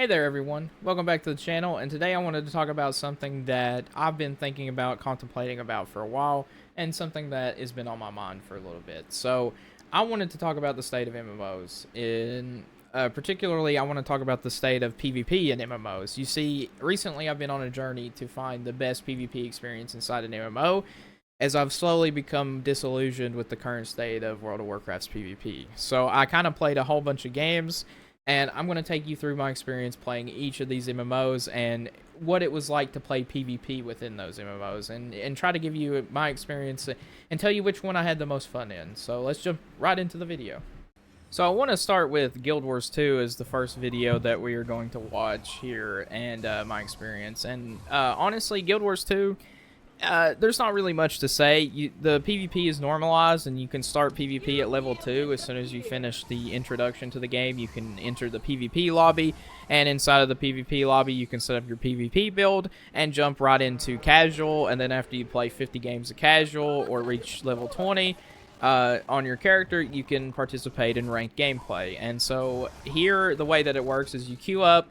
Hey there everyone, welcome back to the channel, and today I wanted to talk about something that I've been thinking about, contemplating about for a while, and something that has been on my mind for a little bit. So I wanted to talk about the state of MMOs. Particularly, I want to talk about the state of PvP in MMOs. You see, recently I've been on a journey to find the best PvP experience inside an MMO, as I've slowly become disillusioned with the current state of World of Warcraft's PvP. So I kind of played a whole bunch of games, and I'm going to take you through my experience playing each of these MMOs and what it was like to play PvP within those MMOs, and try to give you my experience and tell you which one I had the most fun in. So let's jump right into the video. So I want to start with Guild Wars 2 as the first video that we are going to watch here, and my experience. And honestly, Guild Wars 2, there's not really much to say. The PvP is normalized, and you can start PvP at level 2. As soon as you finish the introduction to the game, you can enter the PvP lobby, and inside of the PvP lobby, you can set up your PvP build and jump right into casual. And then after you play 50 games of casual or reach level 20 on your character, you can participate in ranked gameplay. And so here, the way that it works is you queue up.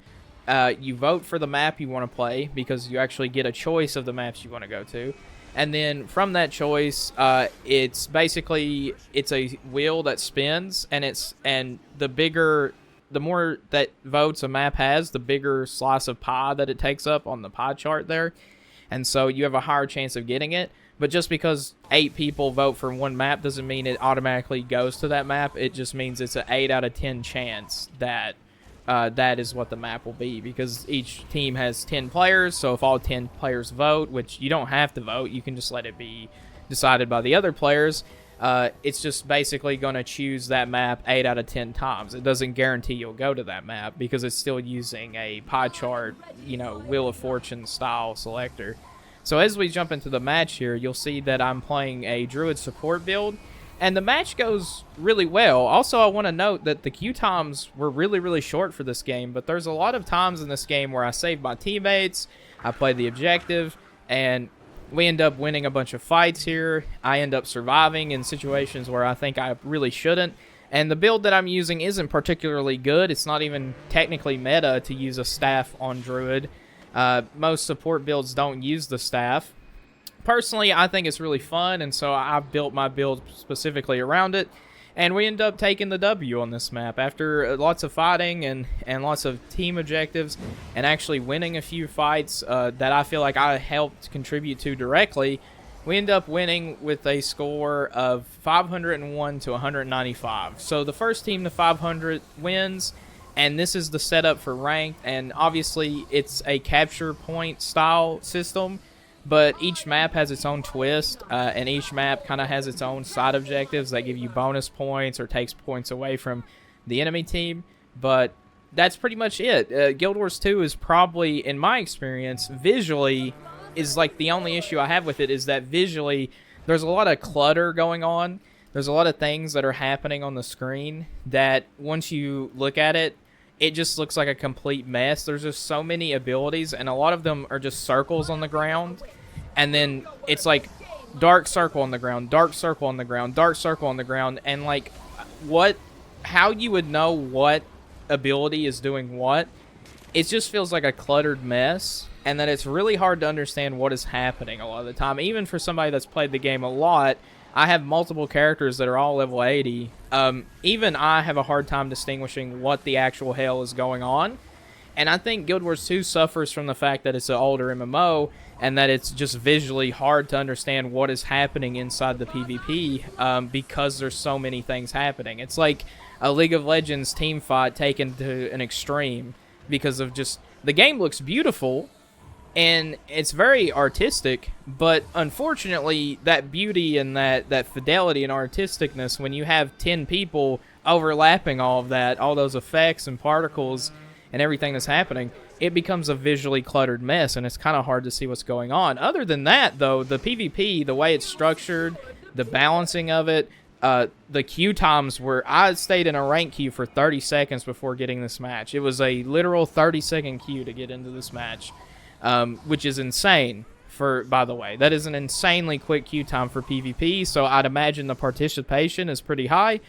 You vote for the map you want to play, because you actually get a choice of the maps you want to go to, and then from that choice, it's a wheel that spins, and the more that votes a map has, the bigger slice of pie that it takes up on the pie chart there, and so you have a higher chance of getting it. But just because 8 people vote for one map doesn't mean it automatically goes to that map. It just means it's an 8 out of 10 chance that that is what the map will be, because each team has 10 players. So if all 10 players vote, which you don't have to vote, you can just let it be decided by the other players, it's just basically going to choose that map 8 out of 10 times. It doesn't guarantee you'll go to that map, because it's still using a pie chart, Wheel of Fortune style selector. So as we jump into the match here, you'll see that I'm playing a Druid support build, and the match goes really well. Also, I want to note that the queue times were really, really short for this game, but there's a lot of times in this game where I saved my teammates, I played the objective, and we end up winning a bunch of fights here. I end up surviving in situations where I think I really shouldn't, and the build that I'm using isn't particularly good. It's not even technically meta to use a staff on Druid. Most support builds don't use the staff. Personally, I think it's really fun, and so I built my build specifically around it, and we end up taking the W on this map. After lots of fighting and lots of team objectives, and actually winning a few fights that I feel like I helped contribute to directly, we end up winning with a score of 501 to 195. So the first team to 500 wins, and this is the setup for ranked, and obviously it's a capture point style system, but each map has its own twist, and each map kind of has its own side objectives that give you bonus points or takes points away from the enemy team. But that's pretty much it. Guild Wars 2 is probably, in my experience, visually, is like the only issue I have with it, is that visually there's a lot of clutter going on. There's a lot of things that are happening on the screen that once you look at it, it just looks like a complete mess. There's just so many abilities, and a lot of them are just circles on the ground. And then it's like dark circle on the ground, dark circle on the ground, dark circle on the ground. And like how you would know what ability is doing what, it just feels like a cluttered mess. And that it's really hard to understand what is happening a lot of the time. Even for somebody that's played the game a lot, I have multiple characters that are all level 80. Even I have a hard time distinguishing what the actual hell is going on. And I think Guild Wars 2 suffers from the fact that it's an older MMO, and that it's just visually hard to understand what is happening inside the PvP, because there's so many things happening. It's like a League of Legends team fight taken to an extreme, because of just, the game looks beautiful, and it's very artistic, but unfortunately, that beauty and that fidelity and artisticness, when you have 10 people overlapping all of that, all those effects and particles and everything that's happening, it becomes a visually cluttered mess, and it's kind of hard to see what's going on. Other than that, though, the PvP, the way it's structured, the balancing of it, the queue times were, I stayed in a rank queue for 30 seconds before getting this match. It was a literal 30-second queue to get into this match. Which is insane, by the way. That is an insanely quick queue time for PvP, so I'd imagine the participation is pretty high.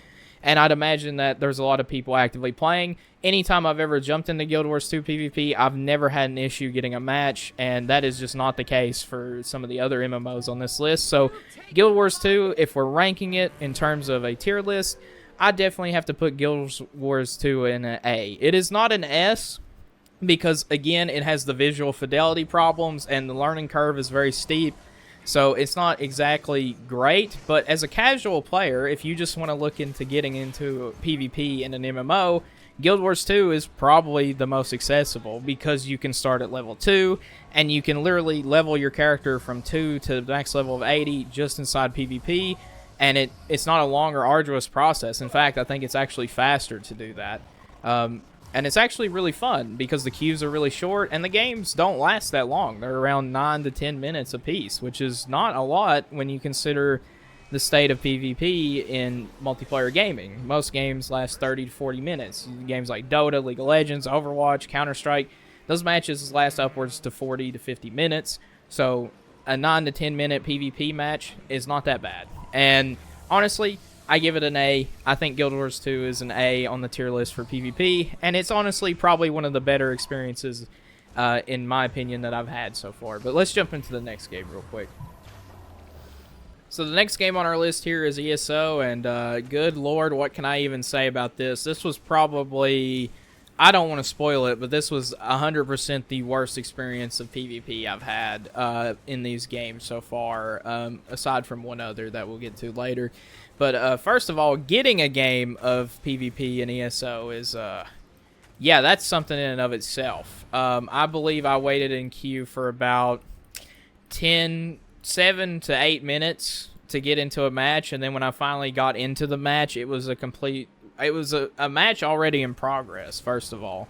and I'd imagine that there's a lot of people actively playing. Anytime I've ever jumped into Guild Wars 2 PvP, I've never had an issue getting a match, and that is just not the case for some of the other MMOs on this list. So Guild Wars 2, if we're ranking it in terms of a tier list, I definitely have to put Guild Wars 2 in an A. It is not an S, because again, it has the visual fidelity problems, and the learning curve is very steep. So it's not exactly great, but as a casual player, if you just want to look into getting into PvP in an MMO, Guild Wars 2 is probably the most accessible, because you can start at level 2, and you can literally level your character from 2 to the next level of 80 just inside PvP, and it's not a long or arduous process. In fact, I think it's actually faster to do that. And it's actually really fun because the queues are really short, and the games don't last that long. They're around 9 to 10 minutes apiece, which is not a lot when you consider the state of PvP in multiplayer gaming. Most games last 30 to 40 minutes. Games like Dota, League of Legends, Overwatch, Counter-Strike, those matches last upwards to 40 to 50 minutes. So a 9 to 10 minute PvP match is not that bad. And honestly, I give it an A. I think Guild Wars 2 is an A on the tier list for PvP, and it's honestly probably one of the better experiences, in my opinion, that I've had so far. But let's jump into the next game real quick. So the next game on our list here is ESO, and good lord, what can I even say about this? This was probably, I don't want to spoil it, but this was 100% the worst experience of PvP I've had in these games so far, aside from one other that we'll get to later. But first of all, getting a game of PvP in ESO is, yeah, that's something in and of itself. I believe I waited in queue for about 7 to 8 minutes to get into a match, and then when I finally got into the match, it was a match already in progress, first of all.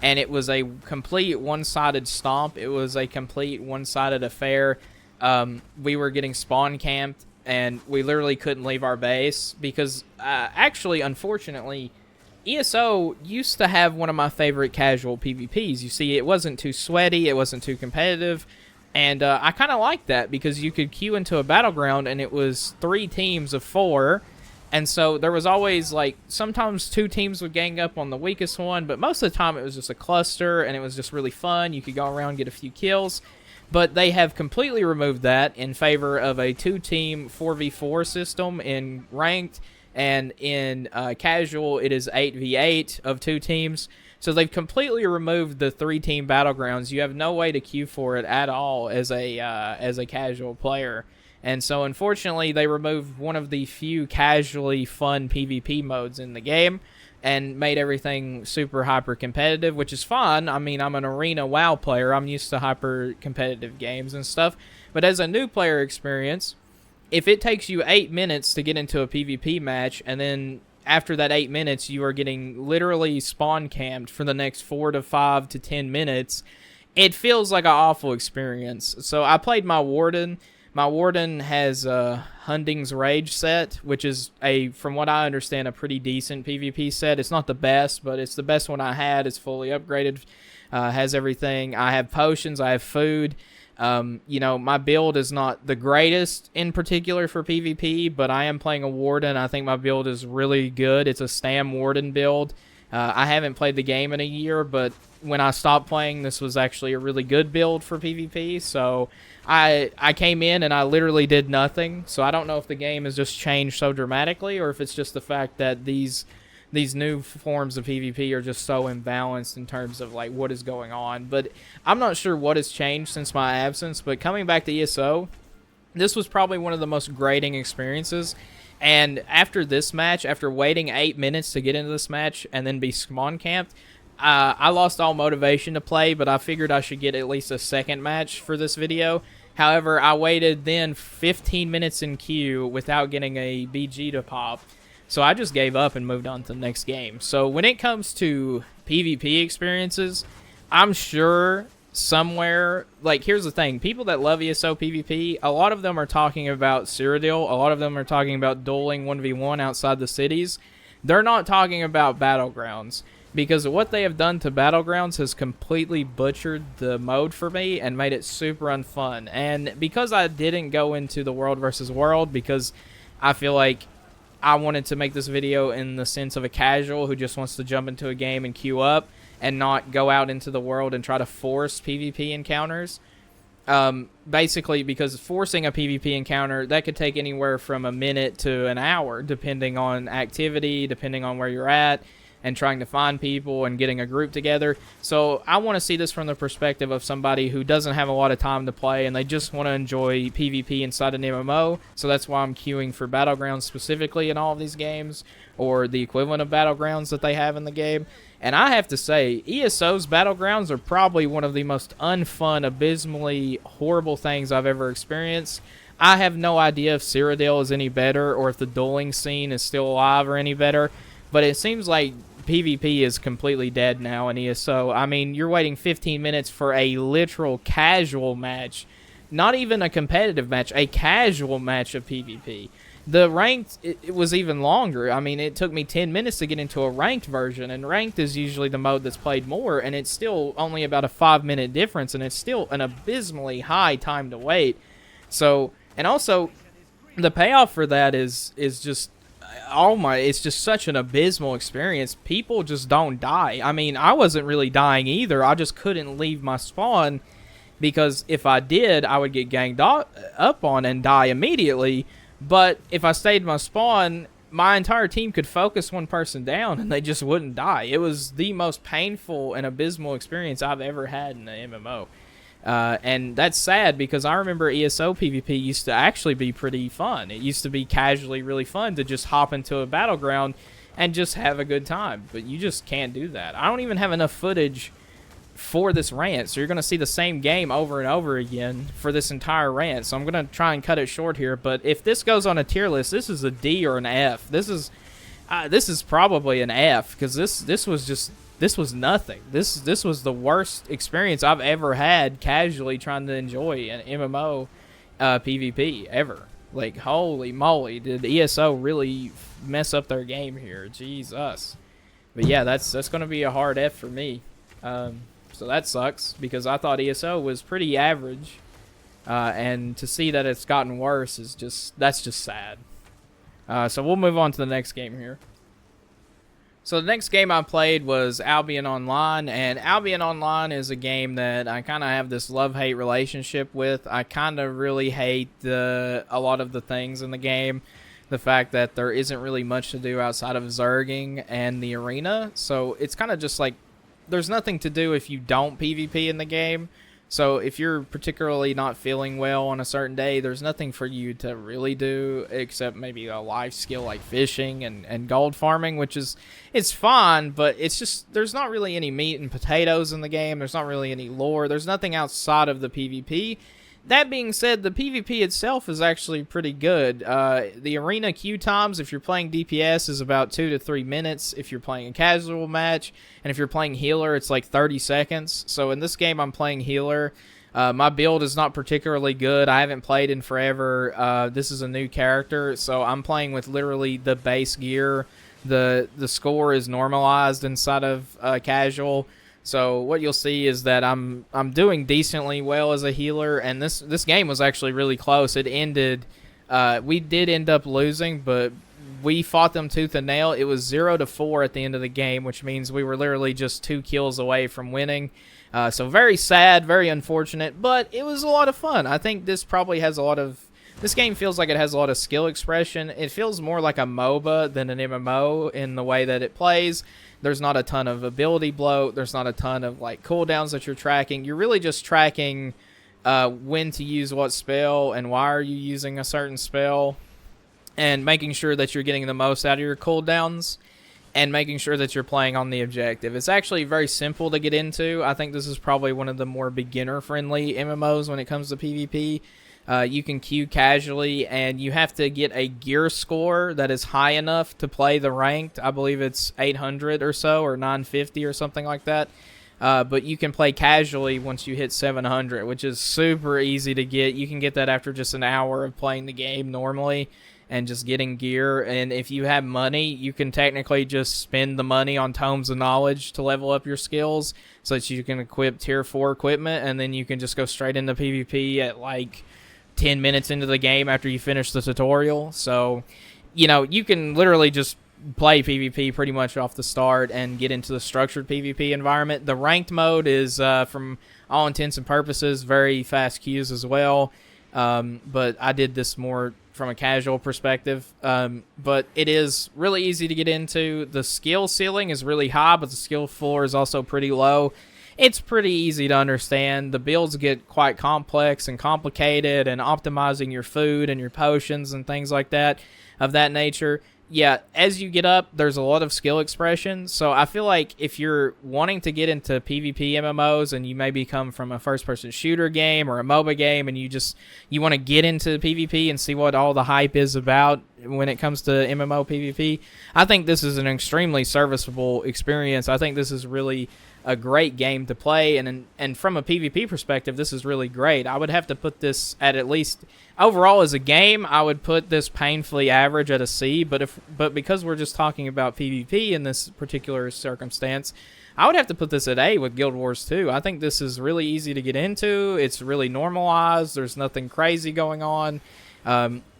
And it was a complete one-sided stomp. It was a complete one-sided affair. We were getting spawn camped, and we literally couldn't leave our base because, actually, unfortunately, ESO used to have one of my favorite casual PvPs. You see, it wasn't too sweaty, it wasn't too competitive, and I kind of liked that because you could queue into a battleground, and it was 3 teams of 4, and so there was always, like, sometimes 2 teams would gang up on the weakest one, but most of the time it was just a cluster, and it was just really fun. You could go around and get a few kills. But they have completely removed that in favor of a 2-team 4v4 system in ranked, and in casual it is 8v8 of 2 teams. So they've completely removed the 3-team battlegrounds. You have no way to queue for it at all as a casual player. And so unfortunately they removed one of the few casually fun PvP modes in the game, and made everything super hyper competitive, which is fine. I mean, I'm an arena WoW player. I'm used to hyper competitive games and stuff. But as a new player experience, if it takes you 8 minutes to get into a PvP match, and then after that 8 minutes you are getting literally spawn camped for the next 4 to 5 to 10 minutes, it feels like an awful experience. So I played my Warden. My Warden has Hunding's Rage set, which is, from what I understand, a pretty decent PvP set. It's not the best, but it's the best one I had. It's fully upgraded, has everything. I have potions, I have food. You know, my build is not the greatest in particular for PvP, but I am playing a Warden. I think my build is really good. It's a Stam Warden build. I haven't played the game in a year, but when I stopped playing, this was actually a really good build for PvP. So I came in and I literally did nothing. So I don't know if the game has just changed so dramatically, or if it's just the fact that these new forms of PvP are just so imbalanced in terms of like what is going on. But I'm not sure what has changed since my absence. But coming back to ESO, this was probably one of the most grating experiences. And after this match, after waiting 8 minutes to get into this match and then be spawn camped, I lost all motivation to play, but I figured I should get at least a second match for this video. However, I waited then 15 minutes in queue without getting a BG to pop, so I just gave up and moved on to the next game. So when it comes to PvP experiences, I'm sure somewhere, like, here's the thing, people that love ESO PvP, a lot of them are talking about Cyrodiil, a lot of them are talking about dueling 1v1 outside the cities. They're not talking about Battlegrounds, because what they have done to Battlegrounds has completely butchered the mode for me and made it super unfun. And because I didn't go into the World versus World, because I feel like I wanted to make this video in the sense of a casual who just wants to jump into a game and queue up and not go out into the world and try to force PvP encounters. Basically, because forcing a PvP encounter, that could take anywhere from a minute to an hour, depending on activity, depending on where you're at, and trying to find people and getting a group together. So I want to see this from the perspective of somebody who doesn't have a lot of time to play and they just want to enjoy PvP inside an MMO. So that's why I'm queuing for Battlegrounds specifically in all of these games, or the equivalent of Battlegrounds that they have in the game. And I have to say, ESO's Battlegrounds are probably one of the most unfun, abysmally horrible things I've ever experienced. I have no idea if Cyrodiil is any better or if the dueling scene is still alive or any better, but it seems like PvP is completely dead now in ESO. I mean, you're waiting 15 minutes for a literal casual match, not even a competitive match, a casual match of PvP. The ranked, it was even longer. I mean, it took me 10 minutes to get into a ranked version, and ranked is usually the mode that's played more, and it's still only about a 5-minute difference, and it's still an abysmally high time to wait. So, and also, the payoff for that is just, it's just such an abysmal experience. People just don't die. I mean, I wasn't really dying either. I just couldn't leave my spawn, because if I did, I would get ganged up on and die immediately. But if I stayed in my spawn, my entire team could focus one person down and they just wouldn't die. It was the most painful and abysmal experience I've ever had in an MMO. And that's sad, because I remember ESO PvP used to actually be pretty fun. It used to be casually really fun to just hop into a battleground and just have a good time. But you just can't do that. I don't even have enough footage for this rant, so you're going to see the same game over and over again for this entire rant. So I'm going to try and cut it short here. But if this goes on a tier list, this is a D or an F. This is probably an F, because this was nothing. This was the worst experience I've ever had casually trying to enjoy an MMO PvP ever. Like, holy moly, did ESO really mess up their game here? Jesus. But yeah, that's going to be a hard F for me. So that sucks, because I thought ESO was pretty average, and to see that it's gotten worse is that's just sad. So we'll move on to the next game here. So the next game I played was Albion Online, and Albion Online is a game that I kind of have this love-hate relationship with. I kind of really hate a lot of the things in the game. The fact that there isn't really much to do outside of zerging and the arena, so it's kind of just like there's nothing to do if you don't PvP in the game. So if you're particularly not feeling well on a certain day, there's nothing for you to really do except maybe a life skill like fishing and gold farming, which it's fun, but it's just, there's not really any meat and potatoes in the game. There's not really any lore. There's nothing outside of the PvP. That being said, the PvP itself is actually pretty good. The arena queue times, if you're playing DPS, is about 2 to 3 minutes if you're playing a casual match. And if you're playing healer, it's like 30 seconds. So in this game, I'm playing healer. My build is not particularly good. I haven't played in forever. This is a new character, so I'm playing with literally the base gear. The score is normalized inside of casual. So what you'll see is that I'm doing decently well as a healer, and this game was actually really close. It ended, we did end up losing, but we fought them tooth and nail. It was 0-4 at the end of the game, which means we were literally just 2 kills away from winning. So very sad, very unfortunate, but it was a lot of fun. I think this probably has a lot of, this game feels like it has a lot of skill expression. It feels more like a MOBA than an MMO in the way that it plays. There's not a ton of ability bloat. There's not a ton of like cooldowns that you're tracking. You're really just tracking when to use what spell and why are you using a certain spell, and making sure that you're getting the most out of your cooldowns and making sure that you're playing on the objective. It's actually very simple to get into. I think this is probably one of the more beginner-friendly MMOs when it comes to PvP. You can queue casually, and you have to get a gear score that is high enough to play the ranked. I believe it's 800 or so, or 950 or something like that. But you can play casually once you hit 700, which is super easy to get. You can get that after just an hour of playing the game normally and just getting gear. And if you have money, you can technically just spend the money on Tomes of Knowledge to level up your skills so that you can equip tier 4 equipment, and then you can just go straight into PvP at like 10 minutes into the game after you finish the tutorial. So you know, you can literally just play PvP pretty much off the start and get into the structured PvP environment. The ranked mode is, from all intents and purposes, very fast queues as well. But I did this more from a casual perspective. But it is really easy to get into. The skill ceiling is really high, but the skill floor is also pretty low. It's pretty easy to understand. The builds get quite complex and complicated, and optimizing your food and your potions and things like that of that nature. Yeah, as you get up, there's a lot of skill expression. So I feel like if you're wanting to get into PvP MMOs and you maybe come from a first-person shooter game or a MOBA game and you want to get into PvP and see what all the hype is about when it comes to MMO PvP, I think this is an extremely serviceable experience. I think this is really a great game to play, and from a PvP perspective, this is really great. I would have to put this at least overall as a game, I would put this painfully average at a C. But because we're just talking about PvP in this particular circumstance, I would have to put this at A with Guild Wars 2. I think this is really easy to get into. It's really normalized. There's nothing crazy going on.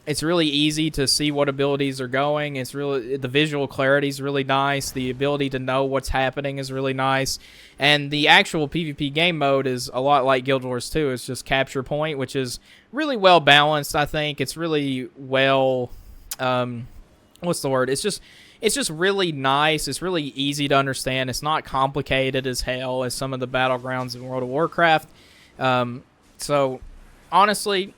It's really easy to see what abilities are going. It's really, the visual clarity is really nice. The ability to know what's happening is really nice. And the actual PvP game mode is a lot like Guild Wars 2. It's just capture point, which is really well balanced, I think. It's really well, what's the word? It's just really nice. It's really easy to understand. It's not complicated as hell as some of the battlegrounds in World of Warcraft. So, honestly,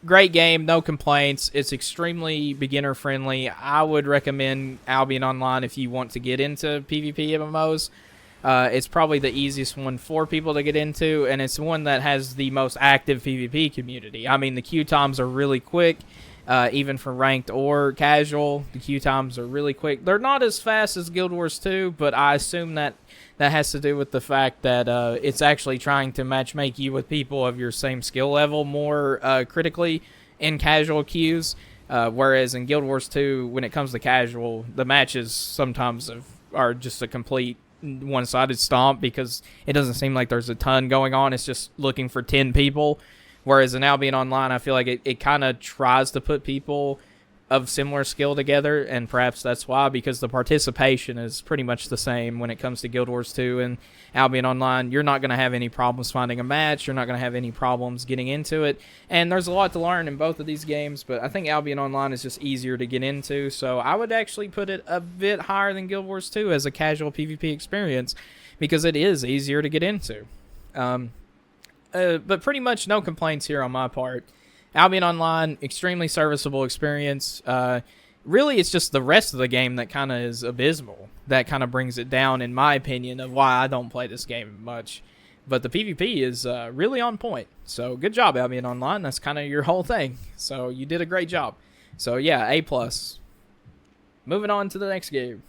great game, no complaints. It's extremely beginner friendly. I would recommend Albion Online if you want to get into PvP MMOs. It's probably the easiest one for people to get into, and it's one that has the most active PvP community. I mean, the queue times are really quick, even for ranked or casual. The queue times are really quick. They're not as fast as Guild Wars 2, but I assume that has to do with the fact that it's actually trying to matchmake you with people of your same skill level more critically in casual queues. Whereas in Guild Wars 2, when it comes to casual, the matches sometimes are just a complete one-sided stomp because it doesn't seem like there's a ton going on. It's just looking for 10 people. Whereas in Albion Online, I feel like it kind of tries to put people of similar skill together, and perhaps that's why, because the participation is pretty much the same when it comes to Guild Wars 2 and Albion Online. You're not going to have any problems finding a match. You're not going to have any problems getting into it, and there's a lot to learn in both of these games, but I think Albion Online is just easier to get into, so I would actually put it a bit higher than Guild Wars 2 as a casual PvP experience, because it is easier to get into. But pretty much no complaints here on my part. Albion Online, extremely serviceable experience. Really, it's just the rest of the game that kind of is abysmal. That kind of brings it down, in my opinion, of why I don't play this game much. But the PvP is really on point. So good job, Albion Online. That's kind of your whole thing. So you did a great job. So yeah, A+. Moving on to the next game.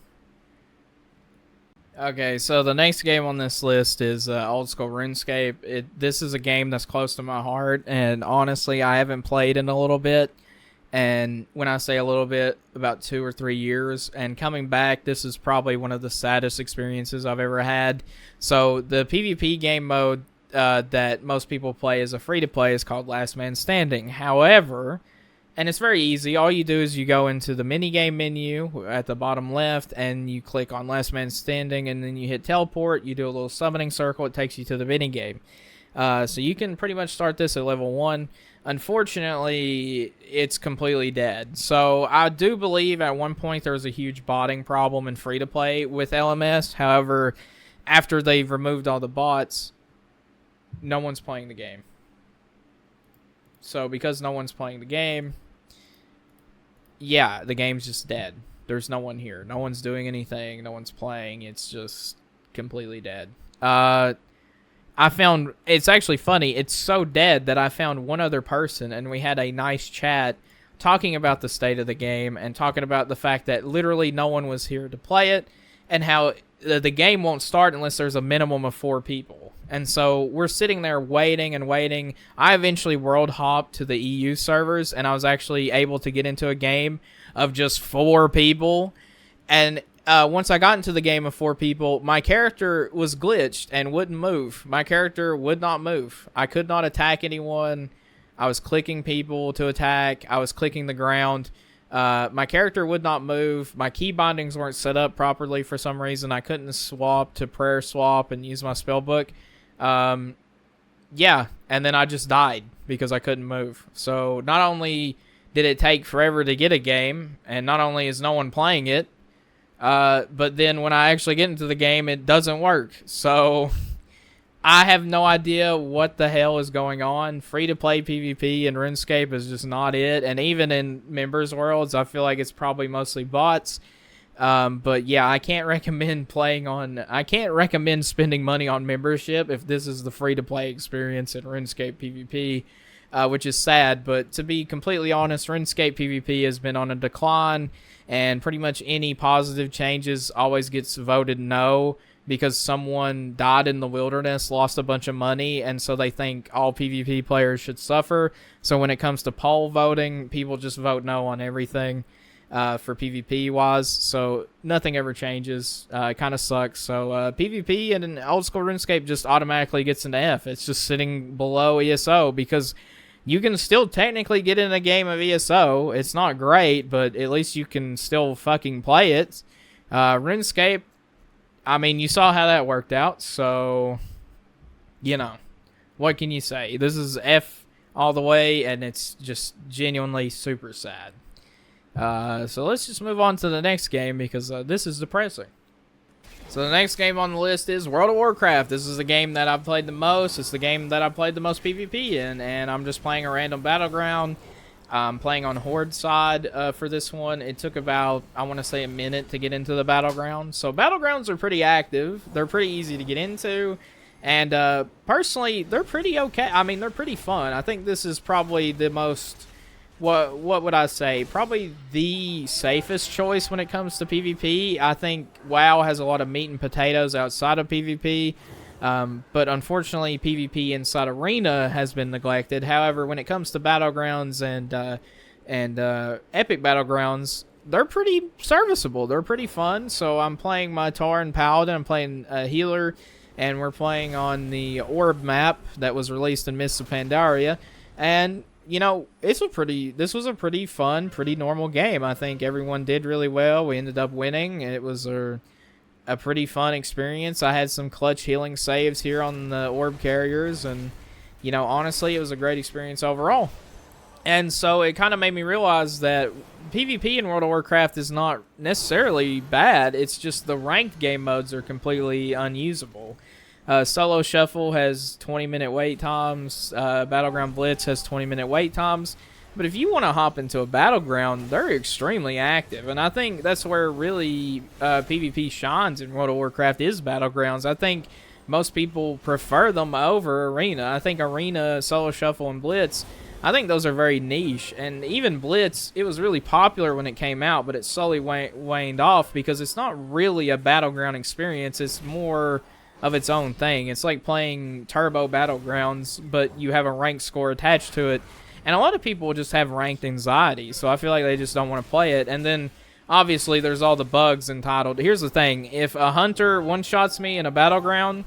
Okay, so the next game on this list is Old School RuneScape. This is a game that's close to my heart, and honestly, I haven't played in a little bit. And when I say a little bit, about 2 or 3 years. And coming back, this is probably one of the saddest experiences I've ever had. So the PvP game mode that most people play as a free-to-play is called Last Man Standing. However, and it's very easy. All you do is you go into the minigame menu at the bottom left, and you click on Last Man Standing, and then you hit teleport. You do a little summoning circle. It takes you to the minigame. So you can pretty much start this at level 1. Unfortunately, it's completely dead. So I do believe at one point there was a huge botting problem in free-to-play with LMS. However, after they've removed all the bots, no one's playing the game. So because no one's playing the game, yeah, the game's just dead. There's no one here. No one's doing anything. No one's playing. It's just completely dead. I found, it's actually funny, it's so dead that I found one other person, and we had a nice chat talking about the state of the game and talking about the fact that literally no one was here to play it, and how the game won't start unless there's a minimum of 4 people. And so we're sitting there waiting and waiting. I eventually world hopped to the EU servers, and I was actually able to get into a game of just 4 people. And once I got into the game of 4 people, my character was glitched and wouldn't move. My character would not move. I could not attack anyone. I was clicking people to attack. I was clicking the ground. My character would not move. My key bindings weren't set up properly for some reason. I couldn't swap to prayer swap and use my spell book. Yeah, and then I just died because I couldn't move. So not only did it take forever to get a game, and not only is no one playing it, but then when I actually get into the game, it doesn't work. So I have no idea what the hell is going on. Free-to-play PvP in RuneScape is just not it. And even in members worlds, I feel like it's probably mostly bots. But yeah, I can't recommend spending money on membership if this is the free-to-play experience in RuneScape PvP, which is sad. But to be completely honest, RuneScape PvP has been on a decline, and pretty much any positive changes always gets voted no, because someone died in the wilderness, lost a bunch of money, and so they think all PvP players should suffer. So when it comes to poll voting, people just vote no on everything for PvP-wise. So nothing ever changes. It kind of sucks. So PvP and an old school RuneScape just automatically gets an F. It's just sitting below ESO because you can still technically get in a game of ESO. It's not great, but at least you can still fucking play it. RuneScape, I mean, you saw how that worked out, so, you know, what can you say? This is F all the way, and it's just genuinely super sad. So let's just move on to the next game, because this is depressing. So the next game on the list is World of Warcraft. This is the game that I've played the most. It's the game that I've played the most PvP in, and I'm just playing a random battleground. I'm playing on Horde side for this one. It took about, I want to say, a minute to get into the battleground. So battlegrounds are pretty active. They're pretty easy to get into. And personally, they're pretty okay. I mean, they're pretty fun. I think this is probably the most, what would I say? Probably the safest choice when it comes to PvP. I think WoW has a lot of meat and potatoes outside of PvP. But unfortunately, PvP inside Arena has been neglected. However, when it comes to Battlegrounds and Epic Battlegrounds, they're pretty serviceable. They're pretty fun. So I'm playing my Tauren Paladin. I'm playing a healer, and we're playing on the Orb map that was released in Mists of Pandaria. And you know, this was a pretty fun, pretty normal game. I think everyone did really well. We ended up winning. It was a pretty fun experience. I had some clutch healing saves here on the orb carriers, and you know, honestly, it was a great experience overall. And so it kind of made me realize that PvP in World of Warcraft is not necessarily bad. It's just the ranked game modes are completely unusable. Solo Shuffle has 20-minute wait times. Battleground Blitz has 20-minute wait times. But if you want to hop into a battleground, they're extremely active. And I think that's where really PvP shines in World of Warcraft is battlegrounds. I think most people prefer them over Arena. I think Arena, Solo Shuffle, and Blitz, I think those are very niche. And even Blitz, it was really popular when it came out, but it slowly waned off because it's not really a battleground experience. It's more of its own thing. It's like playing Turbo Battlegrounds, but you have a rank score attached to it. And a lot of people just have ranked anxiety, so I feel like they just don't want to play it. And then, obviously, there's all the bugs entitled. Here's the thing. If a hunter one-shots me in a battleground,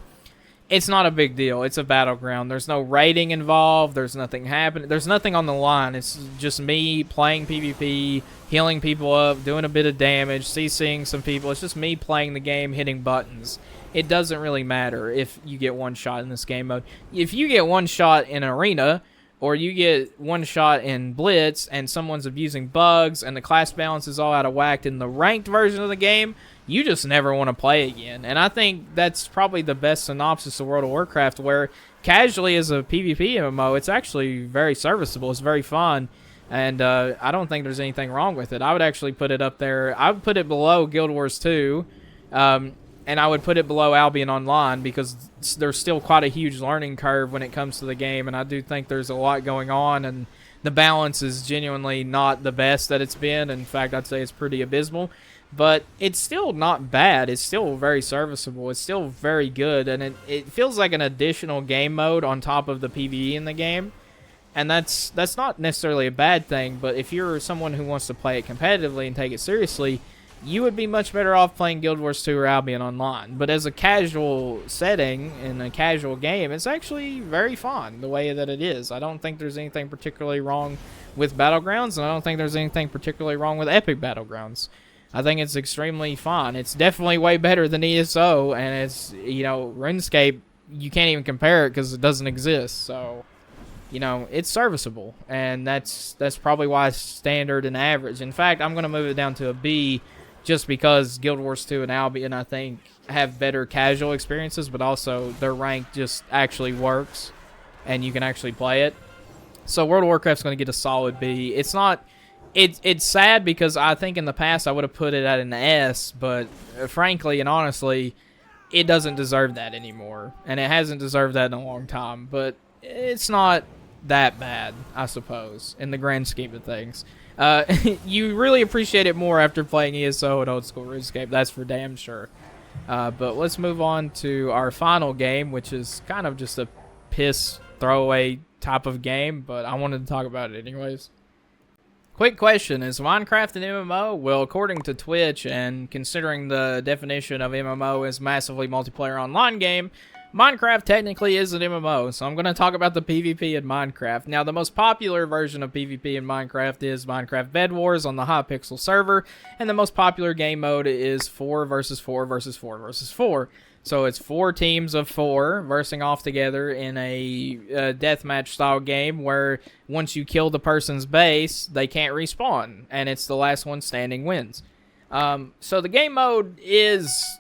it's not a big deal. It's a battleground. There's no raiding involved. There's nothing happening. There's nothing on the line. It's just me playing PvP, healing people up, doing a bit of damage, CCing some people. It's just me playing the game, hitting buttons. It doesn't really matter if you get one shot in this game mode. If you get one shot in Arena, or you get one shot in Blitz and someone's abusing bugs and the class balance is all out of whack in the ranked version of the game, you just never want to play again. And I think that's probably the best synopsis of World of Warcraft, where casually as a PvP MMO, it's actually very serviceable. It's very fun. And I don't think there's anything wrong with it. I would actually put it up there. I would put it below Guild Wars 2. And I would put it below Albion Online because there's still quite a huge learning curve when it comes to the game, and I do think there's a lot going on, and the balance is genuinely not the best that it's been. In fact, I'd say it's pretty abysmal, but it's still not bad. It's still very serviceable. It's still very good, and it feels like an additional game mode on top of the PvE in the game, and that's not necessarily a bad thing, but if you're someone who wants to play it competitively and take it seriously, you would be much better off playing Guild Wars 2 or Albion Online. But as a casual setting, in a casual game, it's actually very fun the way that it is. I don't think there's anything particularly wrong with Battlegrounds, and I don't think there's anything particularly wrong with Epic Battlegrounds. I think it's extremely fun. It's definitely way better than ESO, and it's, you know, RuneScape, you can't even compare it because it doesn't exist. So, you know, it's serviceable, and that's probably why it's standard and average. In fact, I'm going to move it down to a B just because Guild Wars 2 and Albion, I think, have better casual experiences, but also their rank just actually works, and you can actually play it. So World of Warcraft's going to get a solid B. It's not... It's sad because I think in the past I would have put it at an S, but frankly and honestly, it doesn't deserve that anymore. And it hasn't deserved that in a long time, but it's not that bad, I suppose, in the grand scheme of things. You really appreciate it more after playing ESO and Old School RuneScape, that's for damn sure. But let's move on to our final game, which is kind of just a piss throwaway type of game, but I wanted to talk about it anyways. Quick question, is Minecraft an MMO? Well, according to Twitch, and considering the definition of MMO as massively multiplayer online game, Minecraft technically is an MMO, so I'm going to talk about the PvP in Minecraft. Now, the most popular version of PvP in Minecraft is Minecraft Bed Wars on the Hypixel server, and the most popular game mode is 4 versus 4 versus 4 versus 4. So it's 4 teams of 4 versing off together in a deathmatch style game where once you kill the person's base, they can't respawn, and it's the last one standing wins. So the game mode is,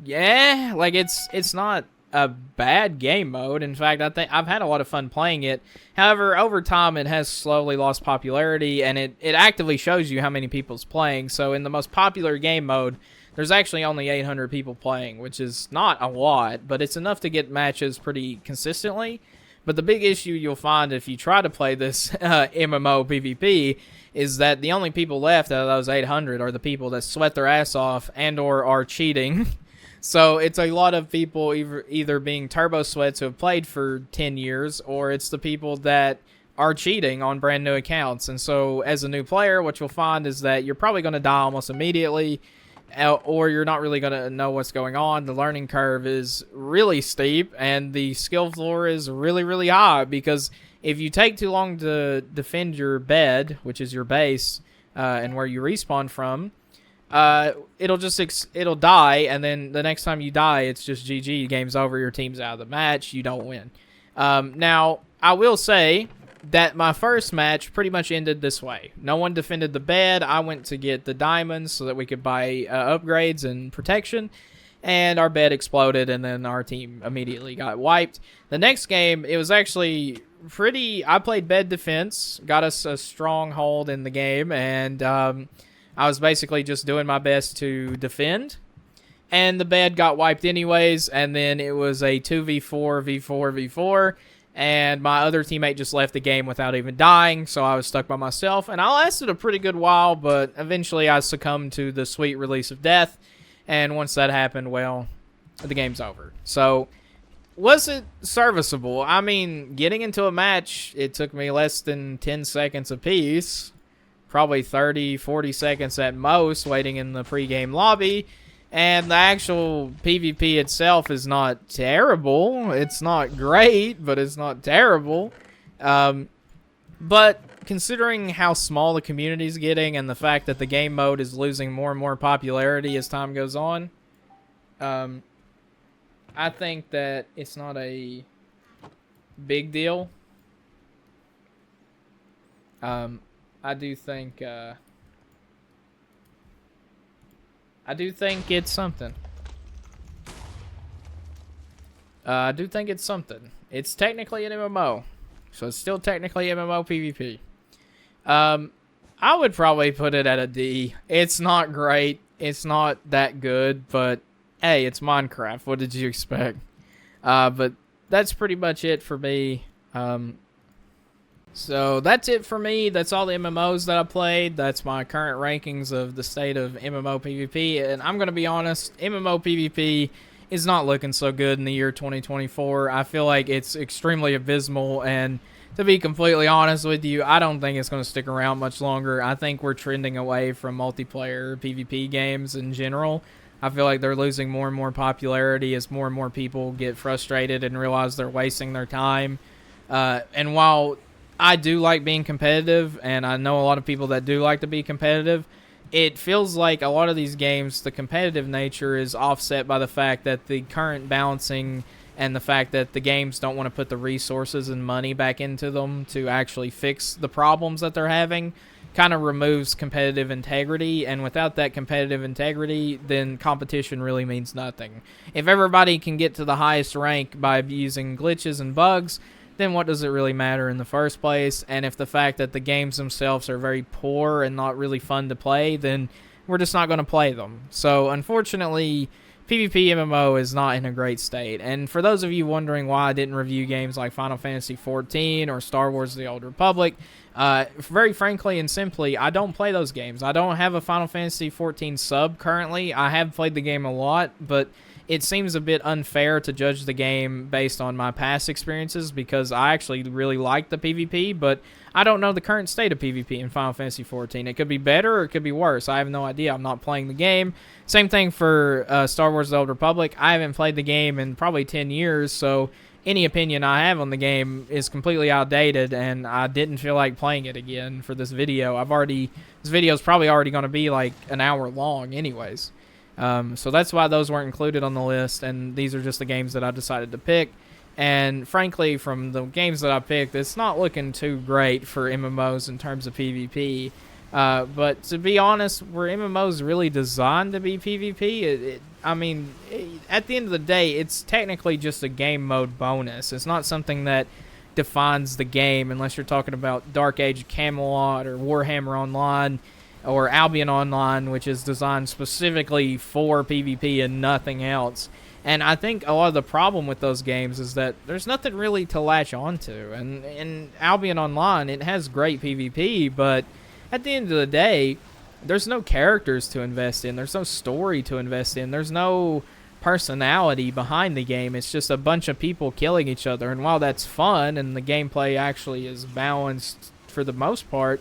yeah, like it's not a bad game mode. In fact, I think I've had a lot of fun playing it. However, over time, it has slowly lost popularity, and it actively shows you how many people's playing. So in the most popular game mode, there's actually only 800 people playing, which is not a lot, but it's enough to get matches pretty consistently. But the big issue you'll find if you try to play this MMO PvP is that the only people left out of those 800 are the people that sweat their ass off and or are cheating. So it's a lot of people either being turbo sweats who have played for 10 years, or it's the people that are cheating on brand new accounts. And so as a new player, what you'll find is that you're probably going to die almost immediately, or you're not really going to know what's going on. The learning curve is really steep, and the skill floor is really, really high, because if you take too long to defend your bed, which is your base, and where you respawn from, it'll die, and then the next time you die, it's just GG, game's over, your team's out of the match, you don't win. Now, I will say that my first match pretty much ended this way. No one defended the bed. I went to get the diamonds so that we could buy upgrades and protection, and our bed exploded, and then our team immediately got wiped. The next game, it was actually I played bed defense, got us a stronghold in the game, and I was basically just doing my best to defend, and the bed got wiped anyways, and then it was a 2v4, v4, v4, and my other teammate just left the game without even dying, so I was stuck by myself, and I lasted a pretty good while, but eventually I succumbed to the sweet release of death, and once that happened, well, the game's over. So, was it serviceable? I mean, getting into a match, it took me less than 10 seconds apiece, probably 30, 40 seconds at most, waiting in the pregame lobby. And the actual PvP itself is not terrible. It's not great, but it's not terrible. But considering how small the community is getting and the fact that the game mode is losing more and more popularity as time goes on, I think that it's not a big deal. I do think it's something. I do think it's something. It's technically an MMO, so it's still technically MMO PvP. I would probably put it at a D. It's not great. It's not that good, but hey, it's Minecraft. What did you expect? But that's pretty much it for me. So that's it for me. That's all the MMOs that I played. That's my current rankings of the state of MMO PvP. And I'm going to be honest, MMO PvP is not looking so good in the year 2024. I feel like it's extremely abysmal, and to be completely honest with you, I don't think it's going to stick around much longer. I think we're trending away from multiplayer PvP games in general. I feel like they're losing more and more popularity as more and more people get frustrated and realize they're wasting their time. And while I do like being competitive, and I know a lot of people that do like to be competitive, it feels like a lot of these games, the competitive nature is offset by the fact that the current balancing and the fact that the games don't want to put the resources and money back into them to actually fix the problems that they're having kind of removes competitive integrity. And without that competitive integrity, then competition really means nothing. If everybody can get to the highest rank by using glitches and bugs, then what does it really matter in the first place? And if the fact that the games themselves are very poor and not really fun to play, then we're just not going to play them. So unfortunately, PvP MMO is not in a great state. And for those of you wondering why I didn't review games like Final Fantasy XIV or Star Wars The Old Republic, very frankly and simply, I don't play those games. I don't have a Final Fantasy XIV sub currently. I have played the game a lot, but it seems a bit unfair to judge the game based on my past experiences, because I actually really like the PvP, but I don't know the current state of PvP in Final Fantasy XIV. It could be better or it could be worse. I have no idea. I'm not playing the game. Same thing for Star Wars The Old Republic. I haven't played the game in probably 10 years, so any opinion I have on the game is completely outdated, and I didn't feel like playing it again for this video. This video is probably already going to be like an hour long anyways. So that's why those weren't included on the list, and these are just the games that I decided to pick. And frankly, from the games that I picked, it's not looking too great for MMOs in terms of PvP. But to be honest, were MMOs really designed to be PvP? I mean, at the end of the day, it's technically just a game mode bonus. It's not something that defines the game, unless you're talking about Dark Age of Camelot or Warhammer Online or Albion Online, which is designed specifically for PvP and nothing else. And I think a lot of the problem with those games is that there's nothing really to latch onto. And in Albion Online, it has great PvP, but at the end of the day, there's no characters to invest in. There's no story to invest in. There's no personality behind the game. It's just a bunch of people killing each other. And while that's fun and the gameplay actually is balanced for the most part,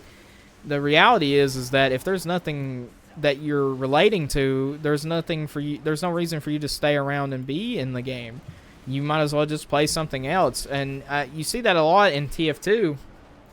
the reality is that if there's nothing that you're relating to, there's nothing for you. There's no reason for you to stay around and be in the game. You might as well just play something else. And you see that a lot in TF2,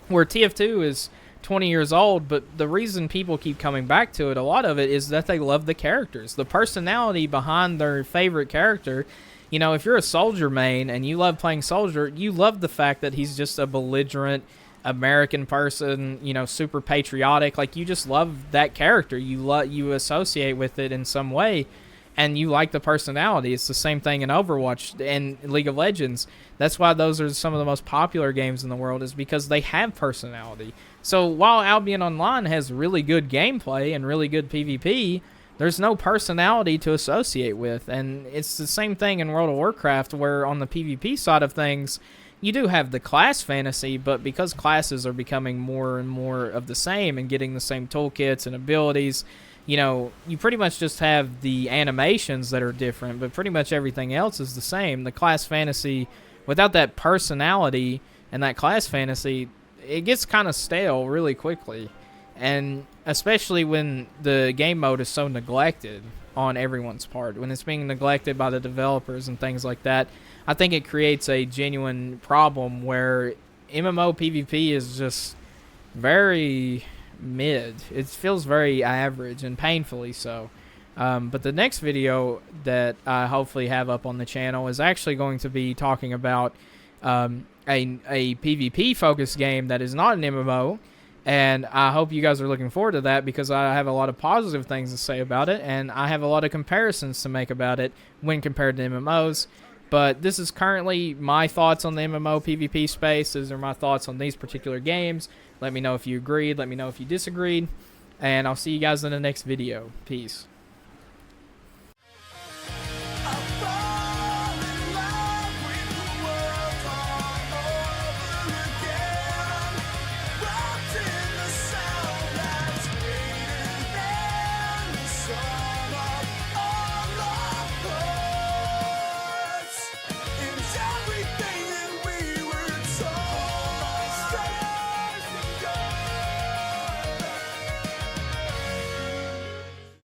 where TF2 is 20 years old, but the reason people keep coming back to it, a lot of it is that they love the characters, the personality behind their favorite character. You know, if you're a soldier main and you love playing soldier, you love the fact that he's just a belligerent American person, you know, super patriotic. Like, you just love that character. You associate with it in some way, and you like the personality. It's the same thing in Overwatch and League of Legends. That's why those are some of the most popular games in the world, is because they have personality. So while Albion Online has really good gameplay and really good PvP, there's no personality to associate with. And it's the same thing in World of Warcraft, where on the PvP side of things, you do have the class fantasy, but because classes are becoming more and more of the same and getting the same toolkits and abilities, you know, you pretty much just have the animations that are different, but pretty much everything else is the same. The class fantasy, without that personality and that class fantasy, it gets kind of stale really quickly. And especially when the game mode is so neglected on everyone's part, when it's being neglected by the developers and things like that, I think it creates a genuine problem where MMO PvP is just very mid. It feels very average, and painfully so. But the next video that I hopefully have up on the channel is actually going to be talking about a PvP focused game that is not an MMO, and I hope you guys are looking forward to that, because I have a lot of positive things to say about it, and I have a lot of comparisons to make about it when compared to MMOs. But this is currently my thoughts on the MMO PvP space. These are my thoughts on these particular games. Let me know if you agreed. Let me know if you disagreed. And I'll see you guys in the next video. Peace.